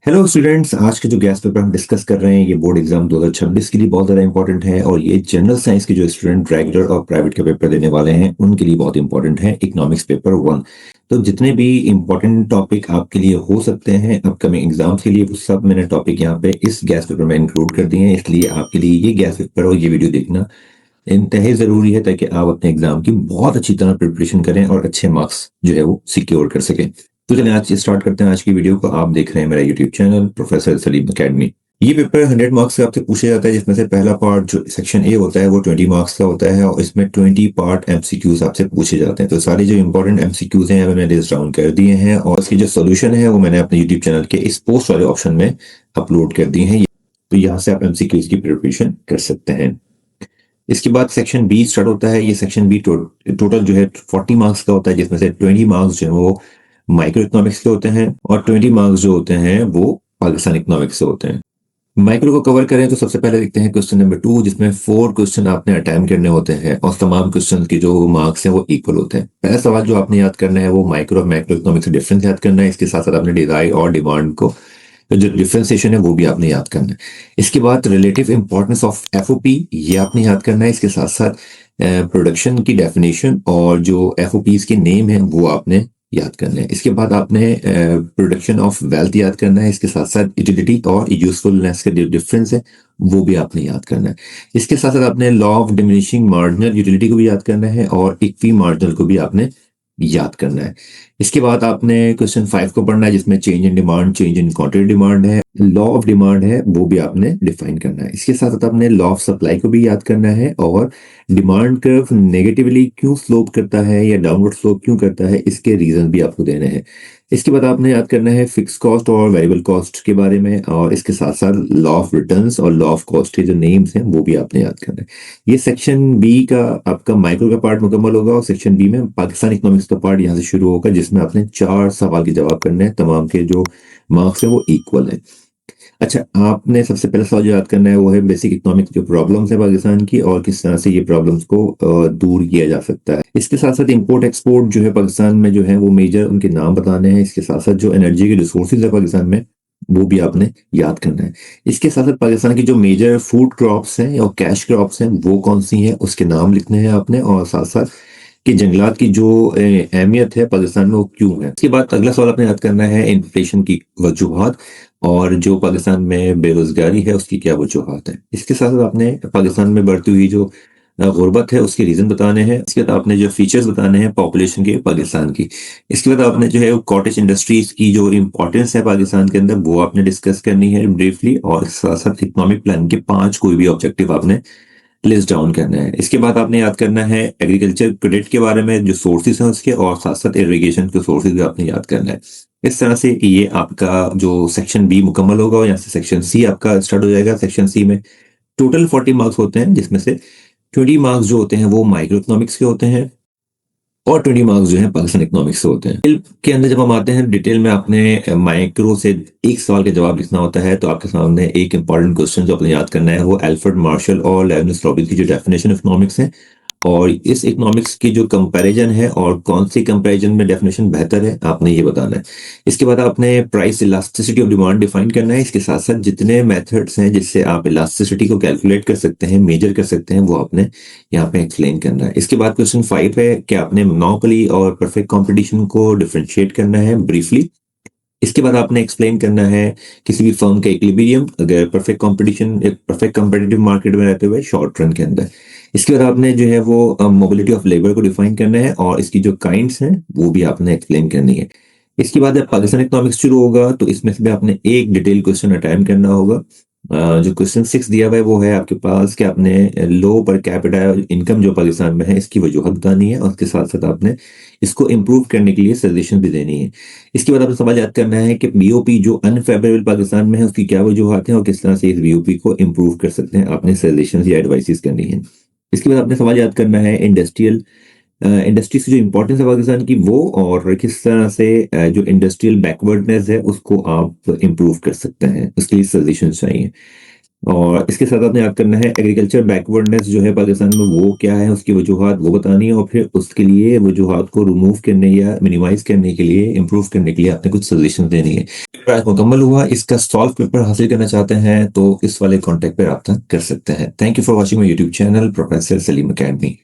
Hello students, आज के जो गैस पेपर हम डिस्कस कर रहे हैं ये बोर्ड एग्जाम 2026 के लिए बहुत ज़्यादा इंपॉर्टेंट है। और ये जनरल साइंस के जो स्टूडेंट रेगुलर और प्राइवेट का पेपर देने वाले हैं उनके लिए बहुत इंपॉर्टेंट है। Economics paper 1। तो जितने भी इंपॉर्टेंट टॉपिक आपके लिए हो सकते हैं अपकमिंग एग्जाम्स के लिए, वो सब मैंने टॉपिक यहाँ पे इस गैस पेपर में इंक्लूड कर दिए हैं। इसलिए आपके लिए ये गैस पेपर और ये वीडियो देखना इंतहाई ज़रूरी है ताकि आप अपने एग्जाम की बहुत अच्छी तरह प्रिपरेशन करें और अच्छे मार्क्स जो है वो सिक्योर कर सकें। तो चलिए आज स्टार्ट करते हैं आज की वीडियो को। आप देख रहे हैं मेरा YouTube channel professor Salim academy. ये पेपर 100 मार्क्स से आपसे पूछा जाता है, जिसमें से पहला पार्ट जो सेक्शन ए होता है वो 20 मार्क्स का होता है और इसमें 20 पार्ट एमसीक्यूज आपसे पूछे जाते हैं। तो सारे जो इंपॉर्टेंट एमसीक्यूज हैं मैंने लिस्ट डाउन कर दिए हैं और इसकी जो सोल्यूशन है वो मैंने अपने यूट्यूब चैनल के इस पोस्ट वाले ऑप्शन में अपलोड कर दिए हैं। तो यहाँ से आप एमसीक्यूज की प्रिपरेशन कर सकते हैं। इसके बाद सेक्शन बी स्टार्ट होता है। ये सेक्शन बी टोटल जो है 40 मार्क्स का होता है, जिसमें से 20 मार्क्स जो है वो माइक्रो इकोनॉमिक्स के होते हैं और 20 मार्क्स जो होते हैं वो पाकिस्तान इकोनॉमिक्स से होते हैं। माइक्रो को कवर करें तो सबसे पहले देखते हैं क्वेश्चन नंबर 2, जिसमें 4 क्वेश्चन आपने अटेम्प्ट करने होते हैं और तमाम क्वेश्चन के जो मार्क्स हैं वो इक्वल होते हैं। पहला सवाल जो आपने याद करना है वो माइक्रो और मैक्रो इकोनॉमिक्स से डिफरेंस याद करना है। इसके साथ साथ आपने डिजाइन और डिमांड को जो डिफरेंशिएशन है वो भी आपने याद करना है। इसके बाद रिलेटिव इंपॉर्टेंस ऑफ एफओपी ये आपने याद करना है। इसके साथ साथ प्रोडक्शन की डेफिनेशन और जो एफओपीज के नेम है वो आपने याद करना है। इसके बाद आपने प्रोडक्शन ऑफ वेल्थ याद करना है। इसके साथ साथ यूटिलिटी और यूजफुलनेस का जो डिफरेंस है वो भी आपने याद करना है। इसके साथ साथ आपने law of diminishing marginal utility को भी याद करना है और इक्वी मार्जिनल को भी आपने याद करना है। इसके बाद आपने क्वेश्चन 5 को पढ़ना है, जिसमें change in demand, change in quantity demand है, लॉ ऑफ डिमांड है, वो भी आपने डिफाइन करना है। इसके साथ साथ आपने लॉ ऑफ सप्लाई को भी याद करना है और डिमांड कर्व नेगेटिवली क्यों स्लोप करता है या डाउनवर्ड स्लोप क्यों करता है, इसके रीजन भी आपको देने हैं। इसके बाद आपने याद करना है फिक्स कॉस्ट और वेरिएबल कॉस्ट के बारे में और इसके साथ साथ लॉ ऑफ रिटर्न्स और लॉ ऑफ कॉस्ट के जो नेम्स हैं वो भी आपने याद करना है। ये सेक्शन बी का आपका माइक्रो का पार्ट मुकम्मल होगा और सेक्शन बी में पाकिस्तान इकोनॉमिक्स का पार्ट यहाँ से शुरू होगा, जिसमें आपने 4 सवाल के जवाब करने हैं। तमाम के जो मार्क्स है वो इक्वल है। अच्छा, आपने सबसे पहला सवाल जो याद करना है वो है बेसिक इकोनॉमिक जो प्रॉब्लम्स है पाकिस्तान की और किस तरह से ये प्रॉब्लम्स को दूर किया जा सकता है। इसके साथ साथ इंपोर्ट एक्सपोर्ट जो है पाकिस्तान में जो है वो मेजर उनके नाम बताने हैं। इसके साथ साथ जो एनर्जी के रिसोर्सेज है पाकिस्तान में वो भी आपने याद करना है। इसके साथ साथ पाकिस्तान की जो मेजर फूड क्रॉप्स हैं और कैश क्रॉप्स हैं वो कौन सी हैं उसके नाम लिखने हैं आपने, और साथ साथ कि जंगलात की जो अहमियत है पाकिस्तान में वो क्यों है। इसके बाद अगला सवाल आपने याद करना है इन्फ्लेशन की वजूहात और जो पाकिस्तान में बेरोजगारी है उसकी क्या वजूहात है। इसके साथ साथ आपने पाकिस्तान में बढ़ती हुई जो गुर्बत है उसके रीजन बताने हैं। इसके बाद आपने जो फीचर्स बताने हैं पॉपुलेशन के पाकिस्तान की। इसके बाद आपने जो है कॉटेज इंडस्ट्रीज की जो इंपॉर्टेंस है पाकिस्तान के अंदर वो आपने डिस्कस करनी है ब्रीफली, और साथ साथ इकोनॉमिक प्लान के 5 कोई भी ऑब्जेक्टिव आपने लिस्ट डाउन करना है। इसके बाद आपने याद करना है एग्रीकल्चर क्रेडिट के बारे में जो सोर्सेज हैं उसके, और साथ साथ इरिगेशन के सोर्सेज भी आपने याद करना है। इस तरह से ये आपका जो सेक्शन बी मुकम्मल होगा और यहाँ से सेक्शन सी आपका स्टार्ट हो जाएगा। सेक्शन सी में टोटल 40 मार्क्स होते हैं, जिसमें से 20 मार्क्स जो होते हैं वो माइक्रो इकोनॉमिक्स के होते हैं और 20 मार्क्स जो है पाकिस्तान इकोनॉमिक्स से होते हैं। डिटेल के अंदर जब हम आते हैं डिटेल में आपने माइक्रो से एक सवाल का जवाब लिखना होता है। तो आपके सामने एक इंपॉर्टेंट क्वेश्चन जो आपने याद करना है वो एल्फ्रेड मार्शल और लेविस रॉबिन्स की जो डेफिनेशन ऑफ इकोनॉमिक्स है और इस इकोनॉमिक्स की जो कंपैरिजन है और कौन सी कंपैरिजन में डेफिनेशन बेहतर है आपने ये बताना है। इसके बाद आपने price elasticity of demand define करना है। इसके साथ साथ जितने मेथड्स हैं जिससे आप इलास्टिसिटी को कैलकुलेट कर सकते हैं, मेजर कर सकते हैं, वो आपने यहाँ पे एक्सप्लेन करना है। इसके बाद क्वेश्चन 5 है कि आपने मोनोपोली और परफेक्ट कॉम्पिटिशन को डिफरेंशिएट करना है ब्रीफली। इसके बाद आपने एक्सप्लेन करना है किसी भी फर्म का इक्विलिब्रियम अगर परफेक्ट कंपटीशन एक परफेक्ट कंपेटिटिव मार्केट में रहते हुए शॉर्ट रन के अंदर। इसके बाद आपने जो है वो मोबिलिटी ऑफ लेबर को डिफाइन करना है और इसकी जो काइंड्स हैं वो भी आपने एक्सप्लेन करनी है। इसके बाद जब पाकिस्तान इकोनॉमिक्स शुरू होगा तो इसमें से भी आपने एक डिटेल क्वेश्चन अटेम्प्ट करना होगा। जो क्वेश्चन 6 दिया हुआ है वो है आपके पास कि आपने लो पर कैपिटा इनकम जो पाकिस्तान में है इसकी वजूहत बतानी है और उसके साथ साथ आपने इसको इम्प्रूव करने के लिए सजेशन भी देनी है। इसके बाद आपने सवाल याद करना है कि बीओपी जो अनफेवरेबल पाकिस्तान में है उसकी क्या वजूहत है और किस तरह से इस बीओपी को इम्प्रूव कर सकते हैं, आपने सजेशन या एडवाइसेस करनी है। इसके बाद आपने सवाल याद करना है इंडस्ट्री से जो इंपॉर्टेंस है पाकिस्तान की वो, और किस तरह से जो इंडस्ट्रियल बैकवर्डनेस है उसको आप इम्प्रूव कर सकते हैं, उसके लिए सजेशन चाहिए। और इसके साथ आपने याद करना है एग्रीकल्चर बैकवर्डनेस जो है पाकिस्तान में वो क्या है, उसकी वजूहात वो बतानी है, और फिर उसके लिए वजूहात को रिमूव करने या मिनिमाइज करने के लिए, इम्प्रूव करने के लिए आपने कुछ सजेशन देनी है। पेपर मुकम्मल हुआ, इसका सॉल्व पेपर हासिल करना चाहते हैं तो इस वाले कॉन्टेक्ट पर रब्ता कर सकते हैं। Thank you for watching my YouTube channel professor Salim academy.